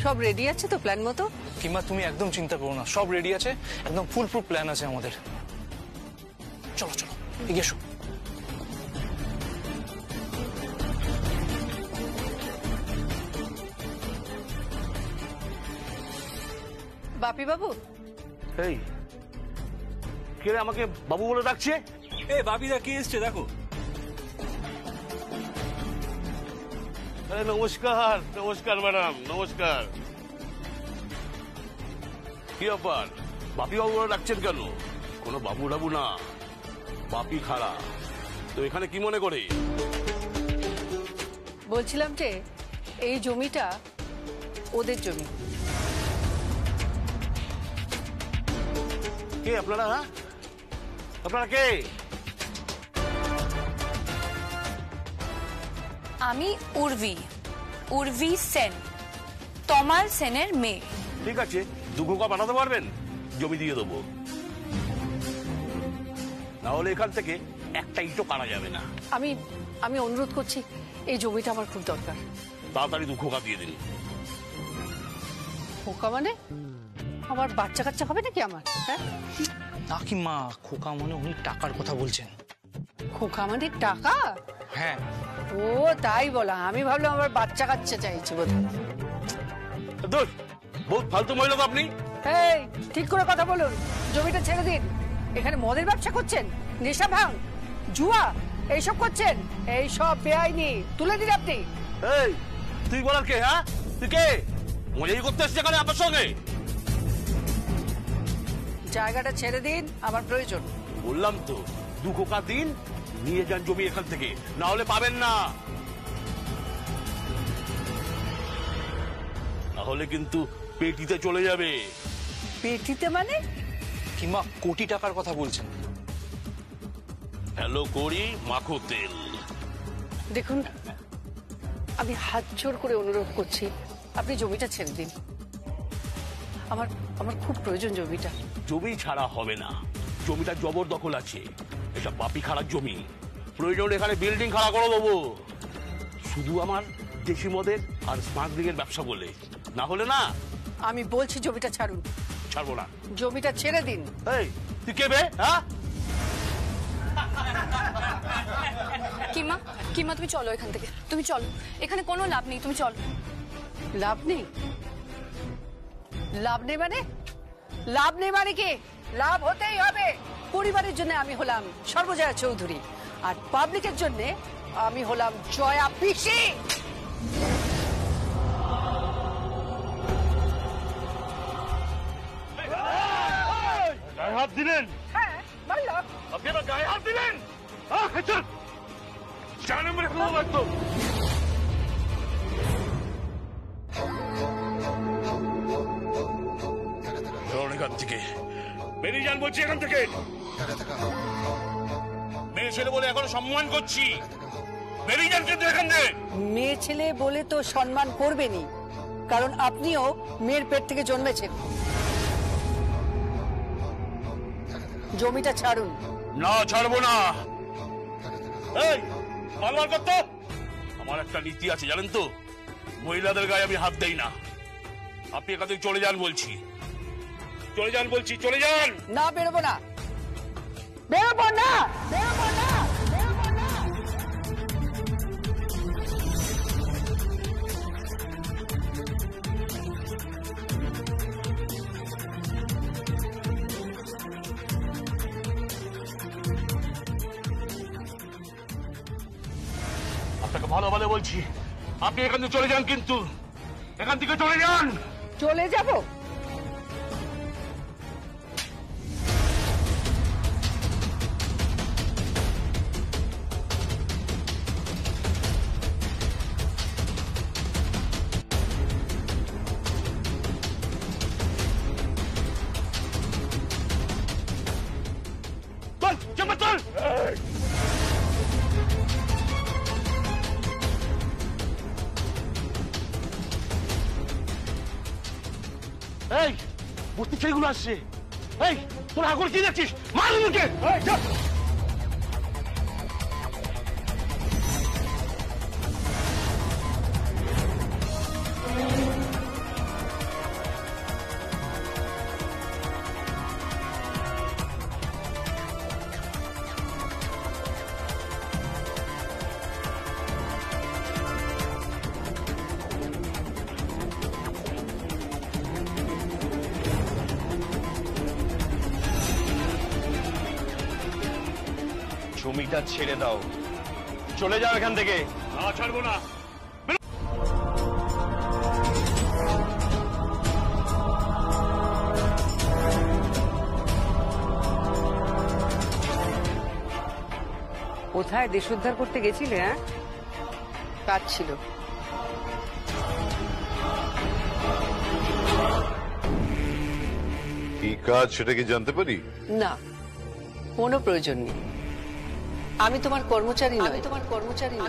সব রেডি আছে তো প্ল্যান মতো? কিংবা তুমি একদম চিন্তা করো না, সব রেডি আছে, একদম ফুল প্রুফ প্ল্যান আছে আমাদের। চলো চলো এগিয়ে এসো। বাপি বাবু, এই কে রে আমাকে বাবু বলে ডাকছে? এ বাপিদা কে এসছে দেখো। নমস্কার নমস্কার ম্যাডাম, নমস্কার। কি ব্যাপার, বাপি বাবু বলে ডাকছেন কেন? কোনো বাবু টাবু না, বাপি খাড়া। তো এখানে কি মনে করে? বলছিলাম যে এই জমিটা ওদের জমি। কে আপনারা? হ্যাঁ আপনারা কে? আমি উর্ভি সেন, তমাল সেনের মেয়ে। ঠিক আছে, 2 খোকা পাঠাতে পারবেন? জমি দিয়ে দেবো, না হলে এখান থেকে একটা ইটও কাটা যাবে না। আমি আমি অনুরোধ করছি, এই জমিটা আমার খুব দরকার। তাড়াতাড়ি 2 খোকা দিয়ে দিন। খোকা মানে আমার বাচ্চা কাচ্চা হবে নাকি আমার? হ্যাঁ না কিংবা খোকা মনে উনি টাকার কথা বলছেন। খোকা মানে টাকা? হ্যাঁ। ও তাই বলা, আমি ভাবলাম আমার বাচ্চা কাচ্চা চাইছে বোধহয়। দোষ, বহুত ফালতু মহিলা তো আপনি। এই ঠিক করে কথা বলুন, জমিটা ছেড়ে দিন। এখানে মদের ব্যবসা করছেন, নেশা ভাঙ, জুয়া এইসব করছেন, এইসব বেআইনি। তুলে দিন আপনি। এই তুই বলার কে? হ্যাঁ তুই কে? মজাই করতে এসছে এখানে আপনার সঙ্গে? জায়গাটা ছেড়ে দিন, আমার প্রয়োজন। বললাম তো 2 খোকা দিন, নিয়ে যান জমি এখান থেকে, না হলে পাবেন না। না হলে কিন্তু পেটিতে চলে যাবে। পেটিতে মানে? কিংবা কোটি টাকার কথা বলছেন। হ্যালো করি মাখো তেল। দেখুন, আমি হাত জোর করে অনুরোধ করছি, আপনি জমিটা ছেড়ে দিন। আমার আমার খুব প্রয়োজন জমিটা। জমি ছাড়া হবে না, জমিটা জবরদখল আছে, এটা বাপি খাড়ার জমি। প্রয়োজন এখানে বিল্ডিং খাড়া করে দেবো, শুধু আমার দেশি মদের আর স্মাগলিং এর ব্যবসা বলে, না হলে না। আমি বলছি জমিটা ছাড়ুন। ছাড়বো না। জমিটা ছেড়ে দিন। এই তুই কে বে? হ্যাঁ কিমা কিমা তুমি চলো এখান থেকে, তুমি চলো, এখানে কোনো লাভ নেই, তুমি চলো। লাভ নেই? লাভ নেই মানে? লাভ নেই মানে কি? লাভ হতেই হবে। পরিবারের জন্য আমি হলাম সর্বজয়া চৌধুরী, আর পাবলিকের জন্য আমি হলাম জয়া পিসি। গায়ে হাত দিলেন? হ্যাঁ বললাম। আপনি আমার গায়ে হাত দিলেন? জানেন বলে খুব লাগতো। এখান থেকে বেরিয়ে যান বলছি, এখান থেকে। মেয়ে ছেলে বলে এখনো সম্মান করছি, বেরিয়ে যান কিন্তু এখান থেকে। মেয়ে ছেলে বলে তো সম্মান করবেনি, কারণ আপনিও মেয়ের পেট থেকে জন্মেছেন। জমিটা ছাড়ুন। না ছাড়বো না। এই মালমাল করতো, আমার একটা নীতি আছে জানেন তো, মহিলাদের গায়ে আমি হাত দেই না। আপনি এখান থেকে চলে যান বলছি, চলে যান বলছি, চলে যান। না বেরোবো না, বেরোবো না, বেরোবো না, বেরোবো না। আপনাকে ভালো ভালো বলছি, আপনি এখান থেকে চলে যান, কিন্তু এখান থেকে চলে যান। চলে যাবো? চল চেম্বার চল। এই বস্তি ছেলেগুলো আসছে। এই তোরা আগর কি যাচ্ছিস? মার মুখে। জমিটা ছেড়ে দাও, চলে যাও এখান থেকে। না, ছাড়বো না। কোথায় দেশ উদ্ধার করতে গেছিলে? হ্যাঁ, কাজ ছিল। কি কাজ সেটা কি জানতে পারি? না, কোনো প্রয়োজন নেই। আমি তোমার কর্মচারী নই,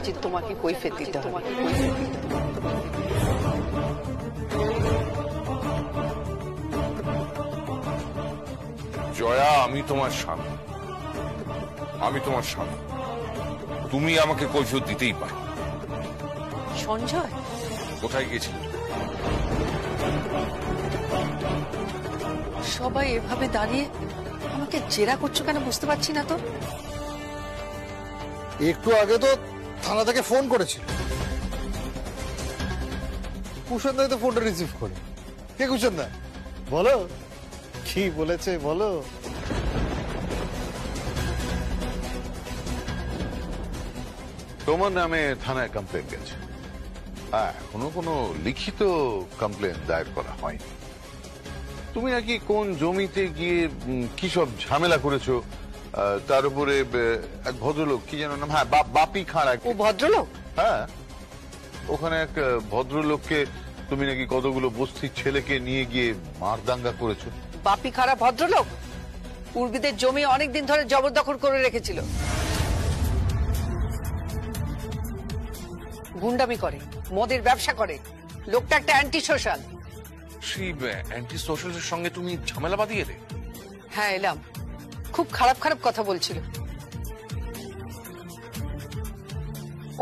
যে তোমাকে কৈফিয়ত দিতে হবে। জয়া, আমি তোমার স্বামী, তুমি আমাকে কৈফিয়ত দিতেই পারো। সঞ্জয় কোথায় গেছিলে? সবাই এভাবে দাঁড়িয়ে আমাকে জেরা করছো কেন বুঝতে পারছি না তো। একটু আগে তো থানা থেকে ফোন করেছিল, কুশন দাই তো ফোনটা রিসিভ করে। কে কুশন দা? বলো কি বলেছে বলো। তোমার নামে থানায় কমপ্লেন গেছে। এখনো কোনো লিখিত কমপ্লেন দায়ের করা হয়নি। তুমি নাকি কোন জমিতে গিয়ে কি সব ঝামেলা করেছো, তার উপরে এক ভদ্রলোক, কি যেন নাম, হ্যাঁ বাপি খাঁড়া। ও ভদ্রলোক? হ্যাঁ, ওখানে এক ভদ্রলোককে তুমি নাকি কতগুলো বস্তির ছেলেকে নিয়ে গিয়ে মারদাঙ্গা করেছো। বাপি খারাপ ভদ্রলোক পূর্বীদের জমি অনেকদিন ধরে জবরদখল করে রেখেছিল। গুন্ডামি করে, মদের ব্যবসা করে। লোকটা একটা অ্যান্টি সোশ্যাল। সেই অ্যান্টি সোশ্যালের সঙ্গে তুমি ঝামেলা বাঁধিয়ে এলে? হ্যাঁ, এলাম। খুব খারাপ খারাপ কথা বলছিল।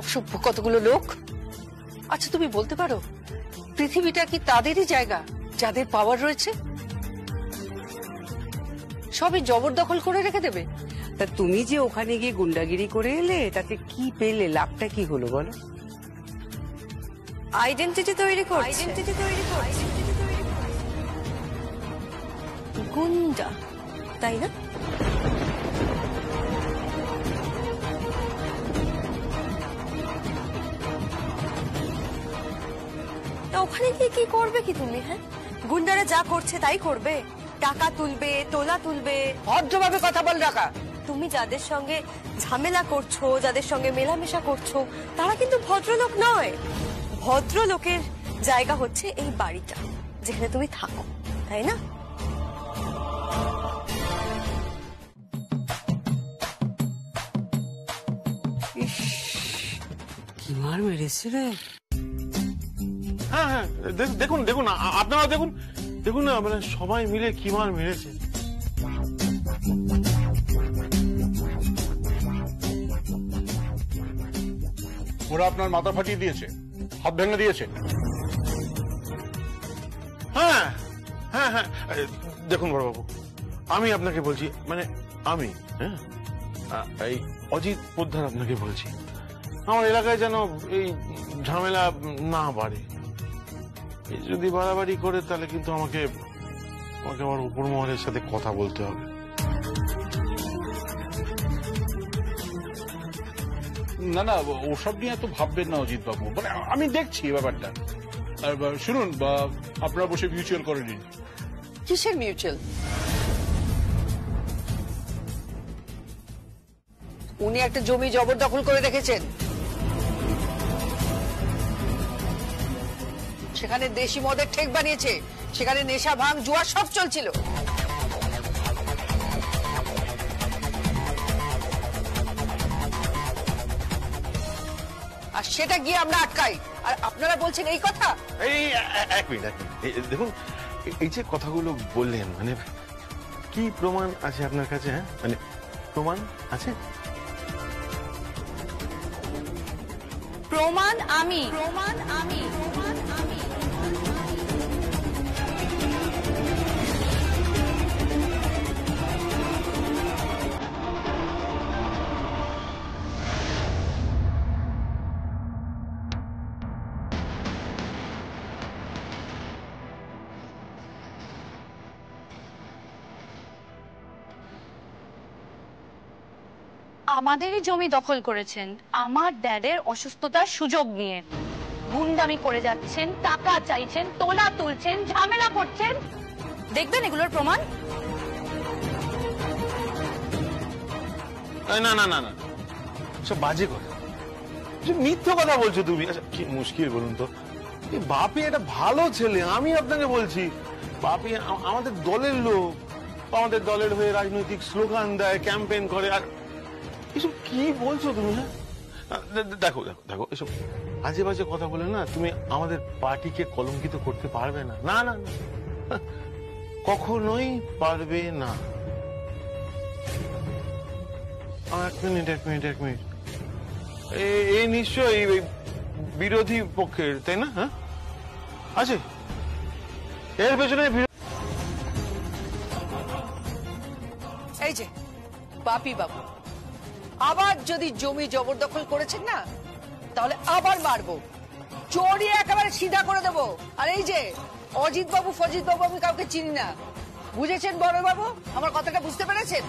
অসভ্য কতগুলো লোক। আচ্ছা, তুমি বলতে পারো পৃথিবীটা কি তাদেরই জায়গা যাদের পাওয়ার রয়েছে? সবই জবরদখল করে রেখে দেবে। তা তুমি যে ওখানে গিয়ে গুন্ডাগিরি করে এলে, তাতে কি পেলে? লাভটা কি হলো বলো? আইডেন্টিটি তৈরি করছে। গুন্ডা, তাই না? তা ওখানে গিয়ে কি করবে কি তুমি? হ্যাঁ, গুন্ডারা যা করছে তাই করবে। টাকা তুলবে, তোলা তুলবে। ভদ্রভাবে কথা বল রাখা। তুমি যাদের সঙ্গে ঝামেলা করছো, যাদের সঙ্গে মেলামেশা করছো, তারা কিন্তু ভদ্রলোক নয়। ভদ্রলোকের জায়গা হচ্ছে এই বাড়িটা যেখানে তুমি থাকো, তাই না? কি মার মেরেছে রে! হ্যাঁ হ্যাঁ, দেখুন দেখুন, আপনারা দেখুন দেখুন না, মানে সবাই মিলে কি মার মেরেছে। ওরা আপনার মাথা ফাটিয়ে দিয়েছে, হাত ভেঙে দিয়েছে। হ্যাঁ হ্যাঁ হ্যাঁ, দেখুন বড়বাবু, আমি আপনাকে বলছি, মানে আমি, হ্যাঁ, এই অজিত পোদ্দার আপনাকে বলছি, আমার এলাকায় যেন এই ঝামেলা না বাড়ে। যদি বাড়াবাড়ি করে তাহলে কিন্তু আমাকে আমার উপর মহলের সাথে কথা বলতে হবে। না না, ওসব নিয়ে এত ভাববেন না অজিত বাবু, মানে আমি দেখছি ব্যাপারটা। শুনুন, আপনারা বসে মিউচুয়াল করে নিন। কিসের মিউচুয়াল? উনি একটা জমি জবরদখল করে রেখেছেন। সেখানে দেশি মদের ঠেক বানিয়েছে, সেখানে নেশা, ভাঙ, জুয়া সব চলছিল। আর সেটা গিয়ে আমরা আটকাই, আর আপনারা বলছেন এই কথা। এই এক মিনিট, দেখুন, এই যে কথাগুলো বললেন, মানে কি প্রমাণ আছে আপনার কাছে? হ্যাঁ, মানে প্রমাণ আছে? প্রমাণ আমি। আমাদেরই জমি দখল করেছেন আমার ড্যাডের অসুস্থতার সুযোগ নিয়ে। গুন্ডামি করে যাচ্ছেন, টাকা চাইছেন, তোলা তুলছেন, ঝামেলা করছেন। দেখবেন এগুলোর প্রমাণ। না না না না, সব বাজে কথা, মিথ্যে কথা বলছো তুমি। আচ্ছা কি মুশকিল বলুন তো, বাপি একটা ভালো ছেলে, আমি আপনাকে বলছি। বাপি আমাদের দলের লোক, আমাদের দলের হয়ে রাজনৈতিক স্লোগান দেয়, ক্যাম্পেইন করে। আর এসব কি বলছো তুমি? হ্যাঁ দেখো দেখো দেখো, এসব আজে বাজে কথা বলে না তুমি আমাদের পার্টিকে কলঙ্কিত করতে পারবে না। না না না, কখনোই পারবে না। এক মিনিট এক মিনিট এক মিনিট, এই নিশ্চয়ই বিরোধী পক্ষের, তাই না? হ্যাঁ আছে এর পেছনে। এই যে বাপি বাবু, আবার যদি জমি জবরদখল করেছেন না, তাহলে আবার মারবো, চড়িয়ে একেবারে সিধা করে দেবো। আর এই যে অজিত বাবু ফজিত বাবু, আমি কাউকে চিনি না, বুঝেছেন বড় বাবু? আমার কথাটা বুঝতে পেরেছেন?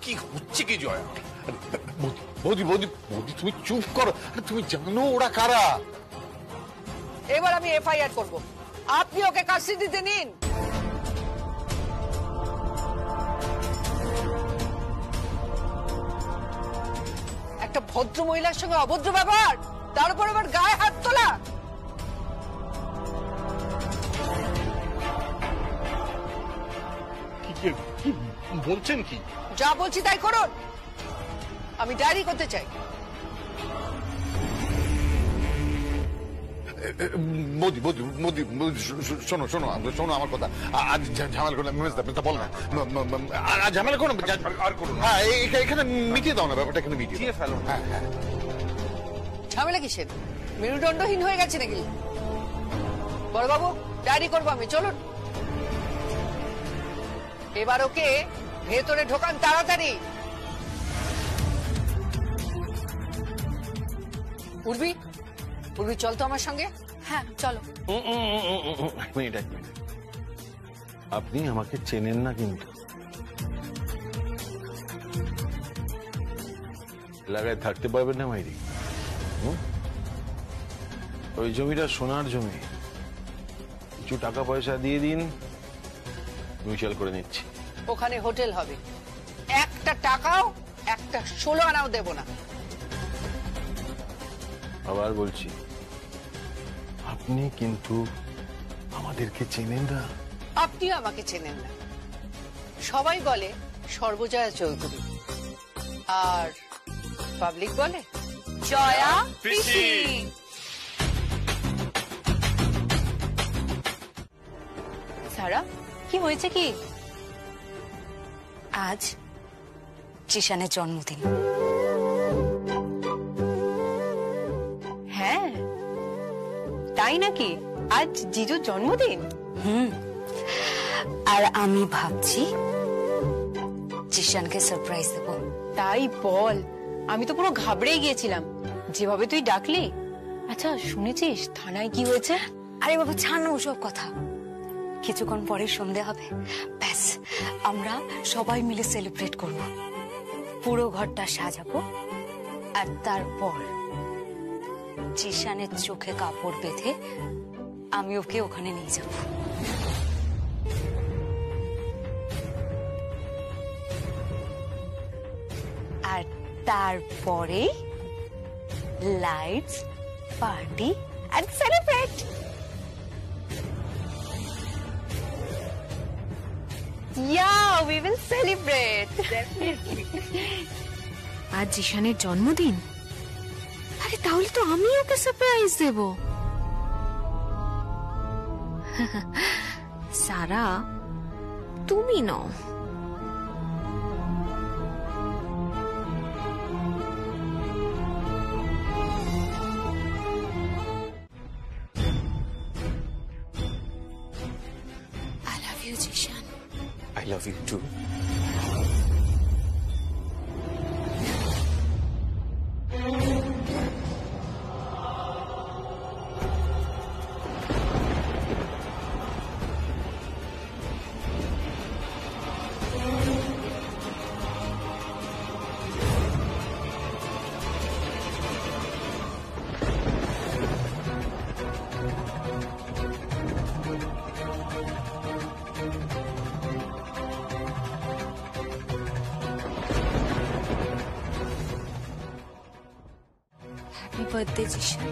কি হচ্ছে কি জয়া? বৌদি বৌদি বৌদি তুমি চুপ করো, তুমি জানো ওরা কারা? এবার আমি এফআইআর করবো, আপনি ওকে কাস্টডিতে নিন। একটা ভদ্র মহিলার সঙ্গে অভদ্র ব্যবহার, তার উপর আবার গায়ে হাত তোলা। কি বলছেন? কি যা বলছি তাই করুন, আমি ডায়েরি করতে চাই। মোদি মোদি মোদি শোনো শোনো শোনো আমার কথা। আজ ঝামেলা করলে বল না, ঝামেলা করো আর করুন। হ্যাঁ এখানে মিটিয়ে দাও না ব্যাপারটা, এখানে মিটিয়ে ফেলো। হ্যাঁ হ্যাঁ, ঝামেলা কিসের? মেরুদণ্ডহীন হয়ে গেছে নাকি? বড়বাবু ডায়েরি করবো আমি, চলুন। এবার ওকে ভেতরে ঢোকান তাড়াতাড়ি। উর্বি, উর্বি চল তো আমার সঙ্গে। হ্যাঁ চলো। এক মিনিট এক মিনিট, আপনি আমাকে চেনেন না কিন্তু। এলাকায় থাকতে পারবেন না মাইরি। ওই জমিটা সোনার জমি, কিছু টাকা পয়সা দিয়ে দিন, মিউচুয়াল করে নিচ্ছি। ওখানে হোটেল হবে, একটা টাকাও, একটা 16 আনাও দেব না। আবার বলছি, আপনি কিন্তু আমাদেরকে চেনেন না। আপনিও আমাকে চেনেন না। সবাই বলে সর্বজয়া চৌধুরী, আর পাবলিক বলে জয়া পিসি। সারা, কি হয়েছে কি? আজ জিশানের জন্মদিন। হ্যাঁ তাই নাকি? আজ জিজুর জন্মদিন? আর আমি ভাবছি জিশানকে সারপ্রাইজ দেব। তাই বল, আমি তো পুরো ঘাবড়ে গিয়েছিলাম যেভাবে তুই ডাকলি। আচ্ছা শুনেছিস থানায় কি হয়েছে? আরে বাবা ছাড় ওসব কথা, কিছুক্ষণ পরে সন্ধে হবে, ব্যাস আমরা সবাই মিলে সেলিব্রেট করব, পুরো ঘরটা সাজাবো, আর তারপর জিশানের চোখে কাপড় বেঁধে আমি ওকে ওখানে নিয়ে যাব। আর তারপরে lights, party and celebrate. Yeah, we will celebrate. আজ জিশানের জন্মদিন, আরে তাহলে তো আমি ওকে সারপ্রাইজ দেব। সারা তুমি নও, I love you, Jishan. I love you too. Birthday Jishan.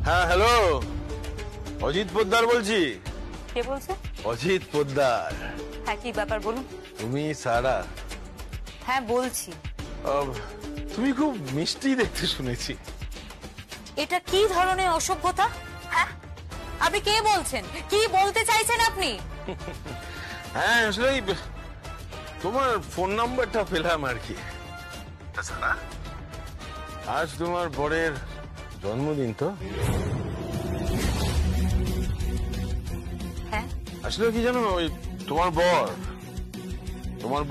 হ্যাঁ হ্যালো, অজিত পোদ্দার বলছি। কে বলছে? অজিত পোদ্দার। হ্যাঁ, কি ব্যাপার বলুন। তুমি সারা? হ্যাঁ বলছি। তুমি খুব মিষ্টি দেখতে শুনেছি। এটা কি ধরনের অসভ্যতা? হ্যাঁ, আপনি কে বলছেন? কি বলতে চাইছেন আপনি? হ্যাঁ আসলে তোমার ফোন নাম্বারটা পেলাম আর কি। সারা, আজ তোমার বরের জন্মদিন তো? হ্যাঁ। আসলে কি জানো, ওই তোমার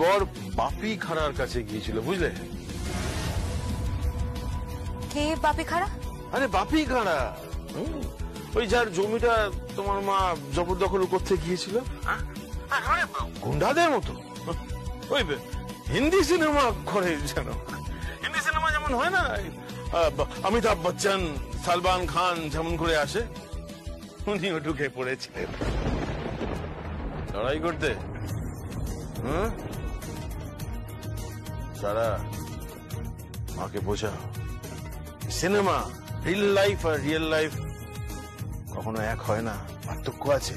বর বাপি খাড়ার কাছে গিয়েছিল, বুঝলে? কে বাপি খাড়া? আরে বাপি খাড়া, ওই যার জমিটা তোমার মা জবরদখল করতে গিয়েছিল, গুন্ডাদের মতো। ওই হিন্দি সিনেমা করে, জানো, হিন্দি সিনেমা যেমন হয় না, অমিতাভ বচ্চন, সালমান খান যেমন করে আসে, উনিও ঢুকে পড়েছিলেন লড়াই করতে। সারা, মাকে বোঝাও, সিনেমা, রিল লাইফ আর রিয়েল লাইফ কখনো এক হয় না, পার্থক্য আছে।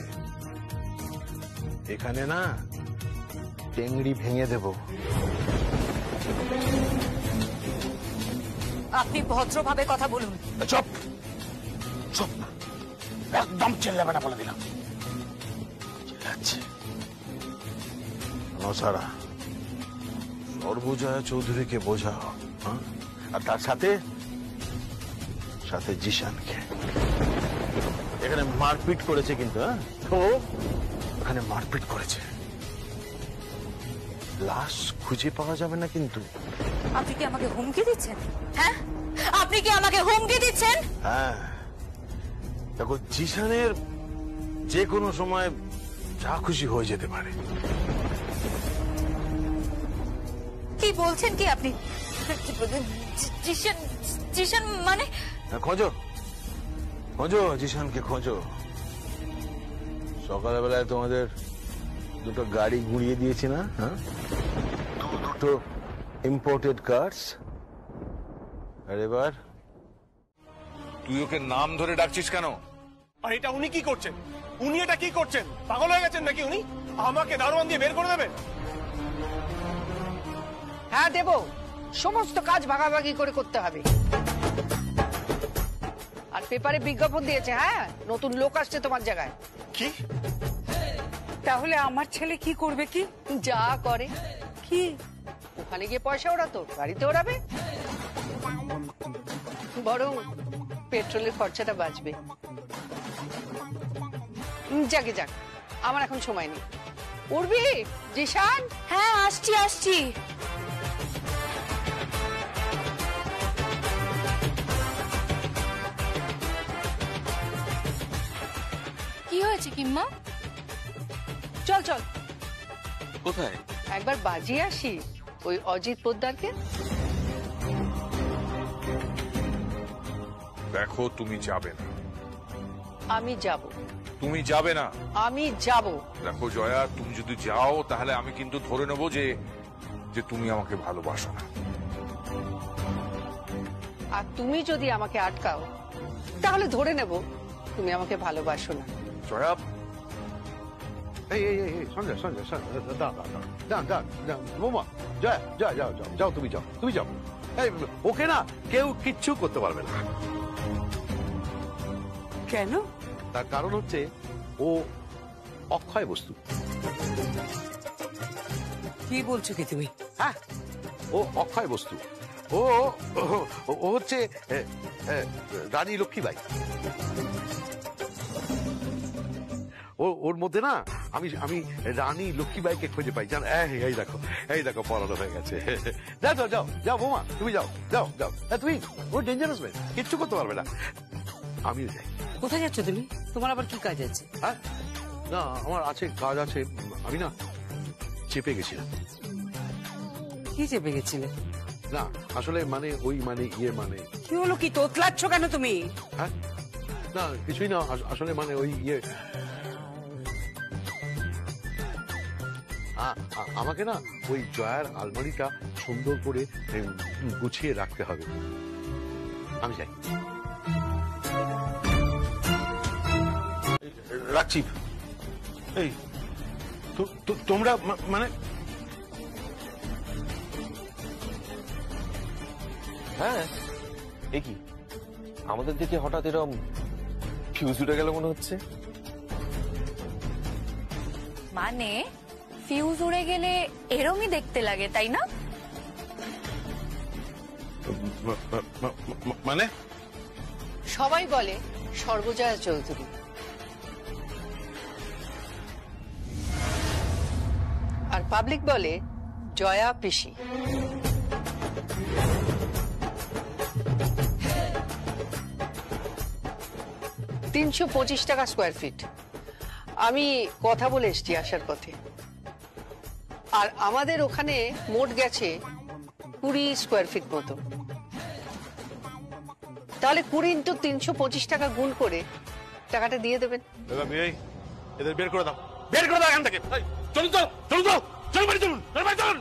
এখানে না টেংরি ভেঙে দেব। আপনি ভদ্রভাবে কথা বলুন। চুপ চুপ, একদম চিল্লাবে না বলে দিলাম। চিল্লাচ্ছে সারা, সর্বজয়া চৌধুরীকে বোঝাও, আর তার সাথে সাথে জিশানকে। এখানে মারপিট করেছে কিন্তু, তো এখানে মারপিট করেছে, লাশ খুঁজে পাওয়া যাবে না কিন্তু। আপনি কি আমাকে হুমকি দিচ্ছেন? হ্যাঁ, আপনি কি আমাকে হুমকি দিচ্ছেন? হ্যাঁ, দেখো, জিশানের যে কোনো সময় যা খুশি হয়ে যেতে পারে। কি বলছেন কি আপনি? জিশান মানে? খোঁজো খোঁজো, জিশানকে খোঁজো। সকালবেলায় তোমাদের দুটো গাড়ি গুড়িয়ে দিয়েছি না? হ্যাঁ, দুটো ইম্পোর্টেড কার্স। আর এবার তুই ওকে নাম ধরে ডাকছিস কেন? আর এটা উনি কি করছেন? উনি এটা কি করছেন? পাগল হয়ে গেছেন নাকি উনি? আমাকে দারোয়ান দিয়ে বের করে দেবেন? হ্যাঁ দেব, সমস্ত কাজ ভাগাভাগি করে করতে হবে। আর পেপারে বিজ্ঞাপন দিয়েছে, হ্যাঁ, নতুন লোক আসছে তোমার জায়গায়। কি তাহলে আমার ছেলে কি করবে? কি যা করে, কি ওখানে গিয়ে পয়সা ওড়াতো, গাড়িতে ওড়াবে, বরং পেট্রোলের খরচাটা বাঁচবে। যাকে যাক, আমার এখন সময় নেই। উর্বি, জিশান, হ্যাঁ আসছি আসছি। কি হয়েছে কিম্মা? চল চল কোথায়? একবার বাজিয়ে আসি ওই অজিত পোদ্দারকে। দেখো, তুমি যাবে না। আমি যাব। তুমি যাবে না? আমি যাব। দেখো জয়া, তুমি যদি যাও তাহলে আমি কিন্তু ধরে নেবো যে যে তুমি আমাকে ভালোবাসো না। আর তুমি যদি আমাকে আটকাও তাহলে ধরে নেব তুমি আমাকে ভালোবাসো না। জয়া, এই এই এই সঞ্জয় সঞ্জয় সঞ্জয়, দাঁড়া বোমা, জয়া জয়া যাও যাও যাও, তুমি যাও, তুমি যাও। এই ওকে না কেউ কিচ্ছু করতে পারবে না। কেন? তার কারণ হচ্ছে ও অক্ষয় বস্তু। কি বলছো কি তুমি? হ্যাঁ, ও অক্ষয় বস্তু। ও ও হচ্ছে রানী লক্ষ্মীবাই। ওর মধ্যে না আমি আমি রানী লক্ষ্মীবাইকে খুঁজে পাই, জান। এই দেখো পড়ানো হয়ে গেছে। যাও যাও যাও যাও বোমা, তুমি যাও যাও যাও। তুমি ও ডেঞ্জারাস ম্যান, কিচ্ছু করতে পারবে না। আমিও যাই। কোথায় যাচ্ছ তুমি? তোমার আবার কি কাজ আছে? হ্যাঁ, না আমার আছে, কাজ আছে। আমি না চেপে গেছিলাম। কি চেপে গেছিলে? না আসলে মানে ওই মানে ইয়ে মানে। কি হলো? কি তোতলাচ্ছ কেন তুমি? হ্যাঁ, না কিছুই না, আসলে মানে ওই ইয়ে আমাকে না ওই জয়ার আলমারিটা সুন্দর করে গুছিয়ে রাখতে হবে। আমি যাই, রাখছি। এই তোমরা মানে হ্যাঁ, এ কি আমাদের দিকে হঠাৎ এরকম ফিউজ উঠে গেল মনে হচ্ছে? মানে ফিউজ উড়ে গেলে এরমই দেখতে লাগে, তাই না? মানে সবাই বলে সর্বজয়া চৌধুরী, আর পাবলিক বলে জয়া পিসি। $325 স্কোয়ার ফিট। আমি কথা বলে এসছি আসার পথে। আর আমাদের ওখানে মোট গেছে 20 স্কোয়ার ফিট মতো। তাহলে 20 ইন্টু 325 টাকা গুণ করে টাকাটা দিয়ে দেবেন। এদের বের করে দাও, বের করে দাও এখান থেকে। চলুন তো, চলুন তো, চলুন বাড়ি, চলুন বাড়ি, চলুন।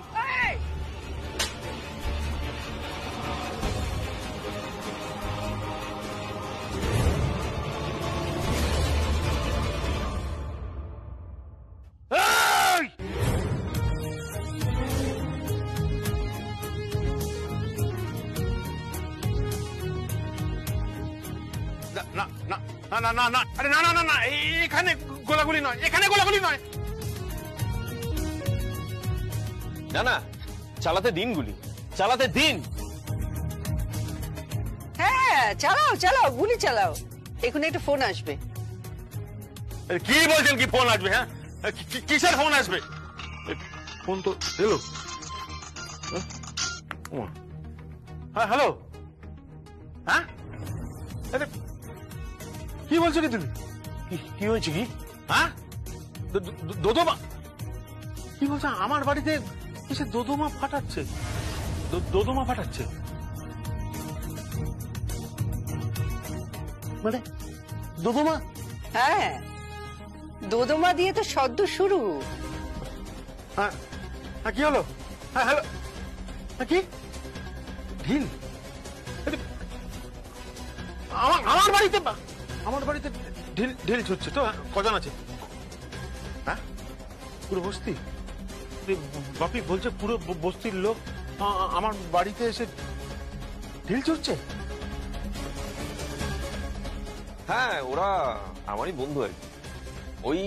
না না না না না, আরে না না না না, এখানে গোলাগুলি নয়, এখানে গোলাগুলি নয়। না না, চালাতে দিন গুলি, চালাতে দিন। হ্যাঁ চালাও চালাও, গুলি চালাও। এখন একটা ফোন আসবে। কি বলছেন? কি ফোন আসবে? হ্যাঁ, কিসের ফোন আসবে? ফোন তো এলো। হ্যাঁ হ্যালো, হ্যাঁ কি বলছো কি তুমি? কি হয়েছে কি? হ্যাঁ, দোদমা কি বলছো? আমার বাড়িতে কিসে দোদমা ফাটাচ্ছে? দোদমা ফাটাচ্ছে মানে দোদমা? হ্যাঁ, দোদমা দিয়ে তো সদ্য শুরু। হ্যাঁ কি হলো? হ্যাঁ হ্যালো, কি ঢিল? আমার বাড়িতে ঢিল ছুটছে তো? কজন আছে? হ্যাঁ, পুরো বস্তি? বাপি বলছে পুরো বস্তির লোক আমার বাড়িতে এসে ঢিল ছুটছে? হ্যাঁ, ওরা আমারই বন্ধু আর কি। ওই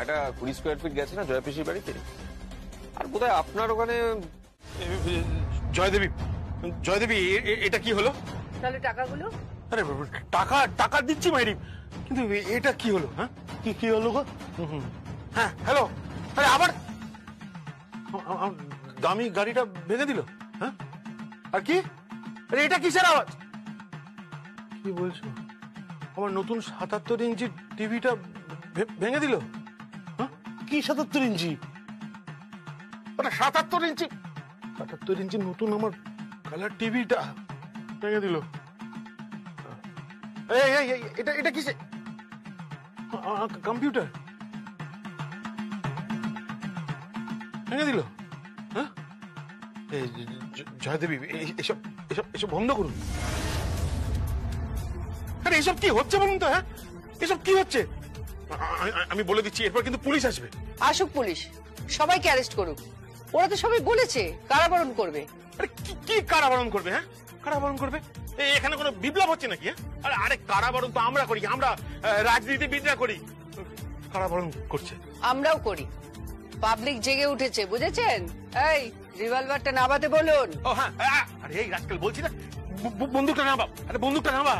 একটা 20 স্কোয়ার ফিট গেছে না জয়পিসির বাড়িতে, আর বোধহয় আপনার ওখানে। জয়দেবী, জয়দেবী, এটা কি হলো? তাহলে টাকাগুলো? আরে টাকা টাকা দিচ্ছি মাইরি, কিন্তু এটা কি হলো? হ্যাঁ, কি কি হলো গো? হ্যাঁ, হ্যালো, আরে আবার দামি গাড়িটা ভেঙে দিল? হ্যাঁ, আর কি? আরে এটা কিসের আওয়াজ? কি বলছো? আমার নতুন 77 ইঞ্চি টিভিটা ভেঙে দিল? হ্যাঁ, কি 77 ইঞ্চি? ওটা 77 ইঞ্চি, 77 ইঞ্চি নতুন আমার কালার টিভিটা ভেঙে দিল। এটা এটা কিসে? কম্পিউটার ভেঙে দিল? হ্যাঁ, জয়দেবী, এসব এসব এসব বন্ধ করুন। আরে এসব কি হচ্ছে বলুন তো? হ্যাঁ, এসব কি হচ্ছে? আমি বলে দিচ্ছি, এরপর কিন্তু পুলিশ আসবে। আসুক পুলিশ, সবাইকে অ্যারেস্ট করুক। ওরা তো সবাই বলেছে কারাবরণ করবে। আরে কি কারাবরণ করবে? হ্যাঁ, কারাবরণ করবে? এখানে কোনো বিপ্লব হচ্ছে নাকি? আরে আরে কারাবরণ তো আমরা করি, আমরা রাজনীতিবিদরা করি। কারাবরণ করছে, আমরাও করি। পাবলিক জেগে উঠেছে, বুঝেছেন? এই রিভলভারটা নামাতে বলুন। ও হ্যাঁ, আরে এই রাজকাল বলছি না, বন্দুকটা নামা। আরে বন্দুকটা নামা।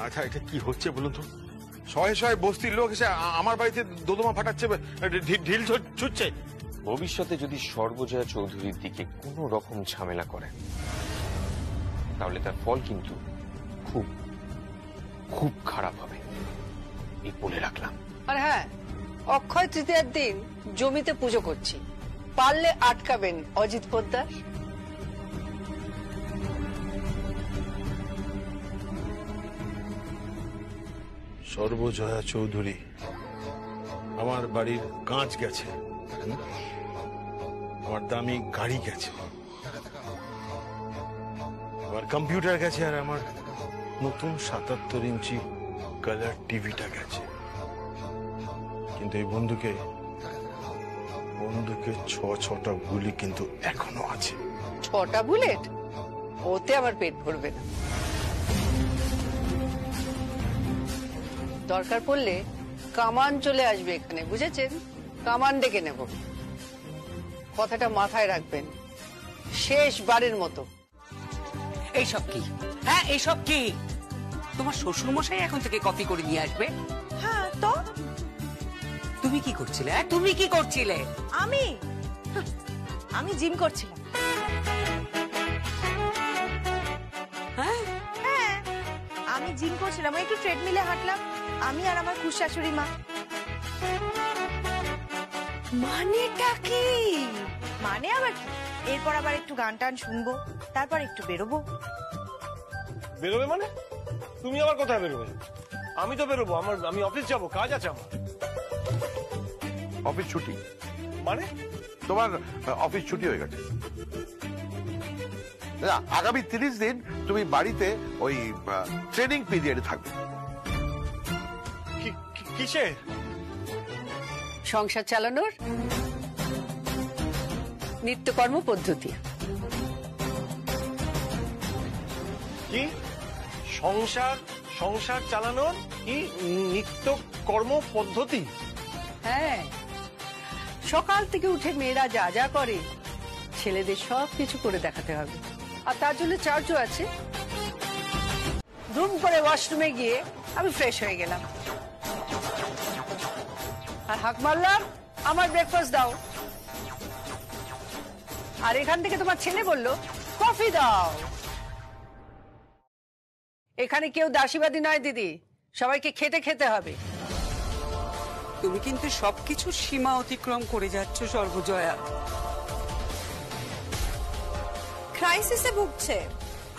আচ্ছা, এটা কি হচ্ছে বলুন তো? শয়ে শয়ে বস্তির লোক এসে আমার বাড়িতে দোদমা ফাটাচ্ছে, ঢিল ছুটছে। ভবিষ্যতে যদি সর্বজয়া চৌধুরীর দিকে কোনো রকম ঝামেলা করে, তাহলে তার ফল কিন্তু খুব খুব খারাপ হবে, এই বলে রাখলাম। আর হ্যাঁ, অক্ষয় তৃতীয়ার দিন জমিতে পুজো করছি, পারলে আটকাবেন অজিত পোদ্দার। সর্বজয়া চৌধুরী, আমার বাড়ির কাঁচ গেছে, আমার দামি গাড়ি গেছে, আমার কম্পিউটার গেছে, আর আমার নতুন 77 ইঞ্চি কালার টিভিটা গেছে। কিন্তু এই বন্দুকে 6টা গুলি কিন্তু এখনো আছে। 6টা বুলেট? ওতে আমার পেট ভরবে না। দরকার পড়লে কামান চলে আসবে এখানে, বুঝেছেন? কামান ডেকে নেব। কথাটা মাথায় রাখবেন, শেষবারের মতো। এইসব কি? হ্যাঁ, এইসব কি? তোমার শ্বশুর মশাই এখন থেকে কফি করে নিয়ে আসবে। হ্যাঁ, তো তুমি কি করছিলে? তুমি কি করছিলে? আমি জিম করছিলাম। হ্যাঁ, আমি জিম করছিলাম, একটু ট্রেডমিলে হাঁটলাম, আমি আর আমার খুশ শাশুড়ি মা। মানেটা কি? মানে আবার কি? এরপর আবার একটু গান টান শুনবো, তারপর একটু বেরোবো। বেরোবে মানে? তুমি আবার কোথায় বেরোবে? আমি তো বেরোবো, আমি অফিস যাব, কাজ আছে আমার। অফিস ছুটি মানে? তোমার অফিস ছুটি হয়ে গেছে। আগামী 30 দিন তুমি বাড়িতে ওই ট্রেনিং পিরিয়ডে থাকবে। কিসে? সংসার চালানোর নিত্যকর্ম পদ্ধতি। কি সংসার চালানোর কি নিত্য কর্ম পদ্ধতি? হ্যাঁ, সকাল থেকে উঠে মেয়েরা যা যা করে ছেলেদের সব কিছু করে দেখাতে হবে, আর তার জন্য চার্জও আছে। ধুম করে ওয়াশরুমে গিয়ে আমি ফ্রেশ হয়ে গেলাম, আর হাঁক মারলাম, আমার ব্রেকফাস্ট দাও। আর এখান থেকে তোমার ছেলে বললো কফি দাও। এখানে কেউ দাসীবাদী নয় দিদি, সবাইকে খেতে খেতে হবে। তুমি কিন্তু সবকিছু সীমা অতিক্রম করে যাচ্ছ সর্বজয়া। ক্রাইসিসে ভুগছে,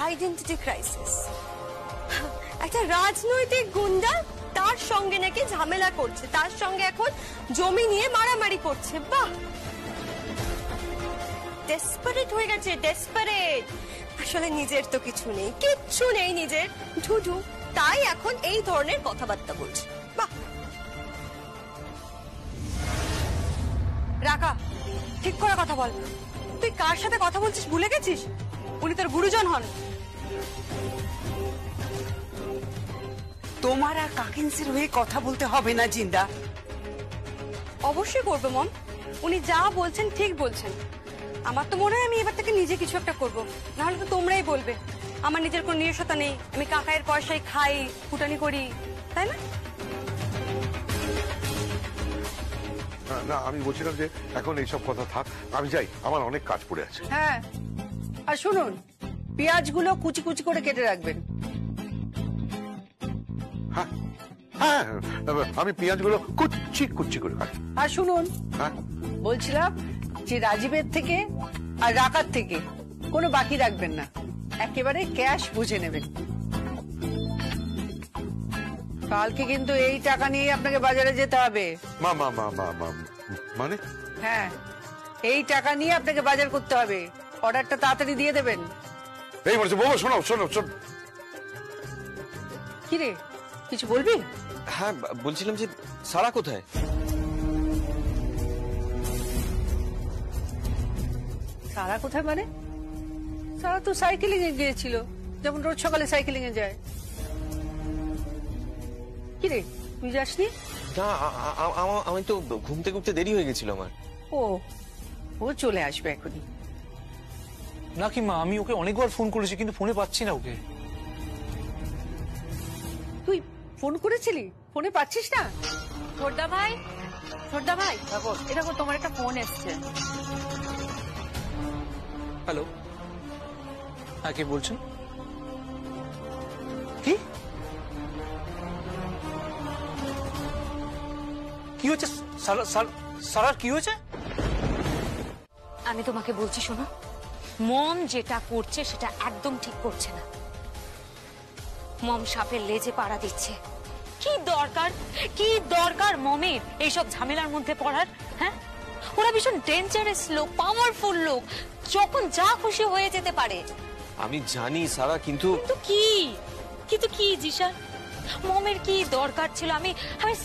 আইডেন্টিটি ক্রাইসিস। একটা রাজনৈতিক গুন্ডা তার সঙ্গে নাকি ঝামেলা করছে, তার সঙ্গে এখন জমি নিয়ে মারামারি করছে। বাহ, ডেসপারেট হয়ে গেছে, ডেসপারেট। আসলে নিজের তো কিছু নেই, কিচ্ছু নেই নিজের, ঢুঢু, তাই এখন এই ধরনের কথাবার্তা বলছে। বাহ, রাকা, ঠিক করে কথা বল। তুই কার সাথে কথা বলছিস ভুলে গেছিস? উনি তোর গুরুজন হন। তোমার আর কাকিন্সির হয়ে কথা বলতে হবে না জিন্দা। অবশ্যই করবো মম, উনি যা বলছেন ঠিক বলছেন। আমার তো মনে হয় আমি এবার থেকে নিজে কিছু একটা করবো, নাহলে তো তোমরাই বলবে আমার নিজের কোনো নিজস্বতা নেই, আমি কাকায়ের পয়সায় খাই, ফুটানি করি, তাই না? না আমি বলছিলাম যে এখন এইসব কথা থাক, আমি যাই, আমার অনেক কাজ পড়ে আছে। হ্যাঁ, আর শুনুন, পেঁয়াজগুলো কুচি কুচি করে কেটে রাখবেন। হ্যাঁ, আমি পেঁয়াজগুলো কুচি কুচি করে কাটি। আর শুনুন, হ্যাঁ, বলছিলাম যে রাজীবের থেকে আর রাকার থেকে কোনো বাকি রাখবেন না, একেবারে ক্যাশ বুঝে নেবেন। কালকে কিন্তু এই টাকা নিয়ে আপনাকে বাজারে যেতে হবে। মা মা মা মা মা মানে? হ্যাঁ, এই টাকা নিয়ে আপনাকে বাজার করতে হবে, অর্ডারটা তাড়াতাড়ি দিয়ে দেবেন। এই বলছে বাবা, শোনো শোনো শোনো। কি রে, কিছু বলবি? হ্যাঁ, বলছিলাম যে সারা কোথায়? সারা কোথায় মানে? সারা তো সাইকেলিং এ গিয়েছিল, যেমন রোজ সকালে সাইকেলিং এ যায়। কি রে, তুই যাসনি? না, আমি তো ঘুমতে ঘুমতে দেরি হয়ে গেছিল আমার। ও ও চলে আসবে এখনই। নাকি মা, আমি ওকে অনেকবার ফোন করেছি কিন্তু ফোনে পাচ্ছি না ওকে। তুই ফোন করেছিলি, ফোনে পাচ্ছিস না? ছোটদা ভাই, ছোটদা ভাই, এটা তোমার একটা ফোন এসছে। হ্যালো, হ্যাঁ কে বলছেন? কি কি হয়েছে? সারার কি হয়েছে? আমি তোমাকে বলছি শোনো, মম যেটা করছে সেটা একদম ঠিক করছে না। মম সাপের লেজে পাড়া দিচ্ছে। কি দরকার মমের এইসব ঝামেলার মধ্যে পড়ার? হ্যাঁ, ওরা ভীষণ ডেঞ্জারাস লোক, পাওয়ারফুল লোক, যখন যা খুশি হয়ে যেতে পারে। আমি জানি সারা, কিন্তু কি জিশান, মমের কি দরকার ছিল? আমি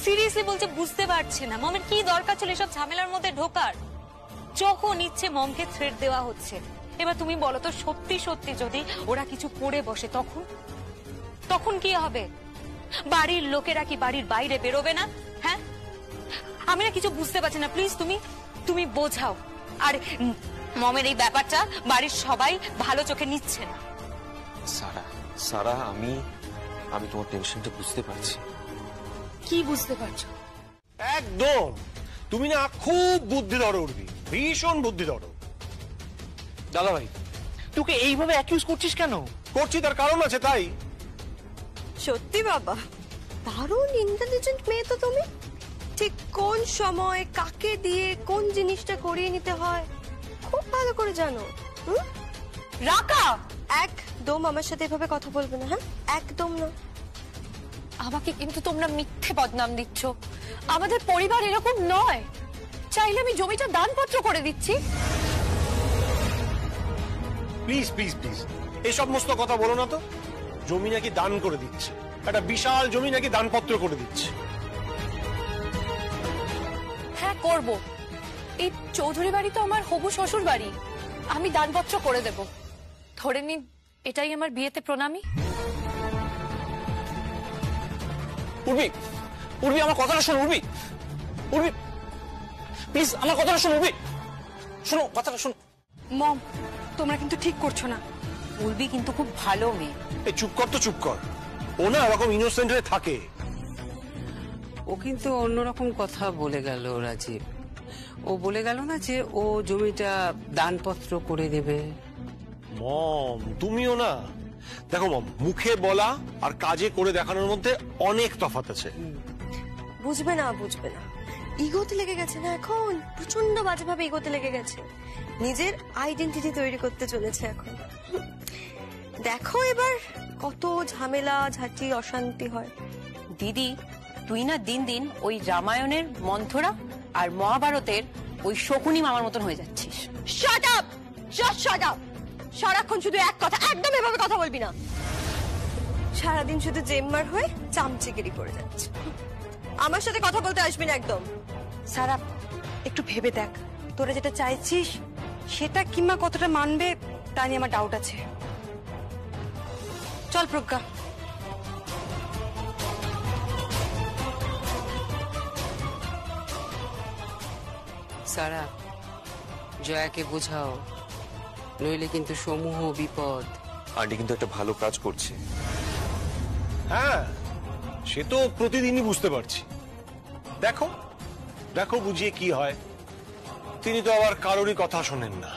সিরিয়াসলি বলছি, বুঝতে পারছি না মমের কি দরকার ছিল এসব ঝামেলার মধ্যে ঢোকার। যখন ইচ্ছে মমকে থ্রেট দেওয়া হচ্ছে। এবার তুমি বলো তো, সত্যি সত্যি যদি ওরা কিছু করে বসে তখন কি হবে? বাড়ির লোকেরা কি বাড়ির বাইরে বেরোবে না? হ্যাঁ, আমি না কিছু বুঝতে পারছি না। প্লিজ তুমি বোঝাও। আর মমের এই ব্যাপারটা বাড়ির সবাই ভালো চোখে নিচ্ছে না। সারা, আমি তোমার টেনশনটা বুঝতে পারছি। কি বুঝতে পারছো? একদম, তুমি না খুব বুদ্ধি ধরো উঠবি, ভীষণ বুদ্ধি ধরো। দাদা ভাই, তোকে এইভাবে অ্যাকিউজ করছিস কেন? করছি তার কারণ আছে, তাই। সত্যি বাবা, দারুণ ইন্টেলিজেন্ট মেয়ে তো তুমি। ঠিক কোন সময় কাকে দিয়ে কোন জিনিসটা করিয়ে নিতে হয় খুব ভালো করে জানো। রাকা, একদম আমার সাথে এভাবে কথা বলবে না। হ্যাঁ, একদম না। আমাকে কিন্তু তোমরা মিথ্যে বদনাম দিচ্ছ। আমাদের পরিবার এরকম নয়। চাইলে আমি জমিটা দানপত্র করে দিচ্ছি। প্লিজ প্লিজ প্লিজ, এই সমস্ত কথা বলো না তো। জমি নাকি দান করে দিচ্ছে, একটা বিশাল জমি নাকি দানপত্র করে দিচ্ছে। হ্যাঁ করব, এই চৌধুরী বাড়ি তো আমার হবু শ্বশুর বাড়ি, আমি দানপত্র করে দেব। ধরে নিন এটাই আমার বিয়েতে প্রণামী। উর্বি আমার কথাটা শোনো। উর্বি প্লিজ আমার কথাটা শোনো। উর্বি শোনো, কথাটা শোনো। মম, তোমরা কিন্তু ঠিক করছো না। উর্বি কিন্তু খুব ভালো মেয়ে। এই চুপ কর তো, চুপ কর। ও না এরকম ইনোসেন্ট হয়ে থাকে। ও কিন্তু অন্যরকম কথা বলে গেল রাজীব। ও বলে গেল না যে ও জমিটা দানপত্র করে দেবে। মম, তুমিও না। দেখো মম, মুখে বলা আর কাজে করে দেখানোর মধ্যে অনেক তফাৎ আছে। বুঝবে না, ইগোতে লেগে গেছে না এখন, প্রচন্ড বাজেভাবে ইগোতে লেগে গেছে। নিজের আইডেন্টিটি তৈরি করতে চলেছে এখন। দেখো এবার কত ঝামেলা ঝাঁটি অশান্তি হয়। দিদি, তুই না দিন দিন ওই রামায়ণের মন্থরা আর মহাভারতের ওই শকুনি মামার মতন হয়ে যাচ্ছিস। Shut up, just shut up. সারাক্ষণ শুধু এক কথা, একদম এভাবে কথা বলবি না। সারাদিন শুধু জেম্মার হয়ে চামচিগিরি করে যাচ্ছে। আমার সাথে কথা বলতে আসবি না একদম। সারা, একটু ভেবে দেখ, তোরা যেটা চাইছিস সেটা কিংবা কতটা মানবে তা নিয়ে আমার ডাউট আছে। চল প্রজ্ঞা। সারা, জয়াকে বোঝাও, নইলে কিন্তু সমূহ বিপদ। আন্টি কিন্তু একটা ভালো কাজ করছে। হ্যাঁ, সে তো প্রতিদিনই বুঝতে পারছি। দেখো দেখো বুঝিয়ে কি হয়। তিনি তো আবার কারোরই কথা শোনেন না।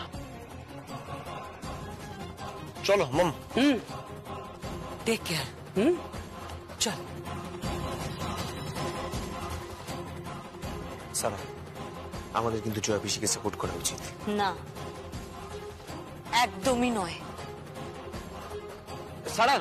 চলো মম। Take care. চল। সারা, আমাদের কিন্তু জয়া পিসিকে সাপোর্ট করা উচিত। না, একদমই নয়। সারা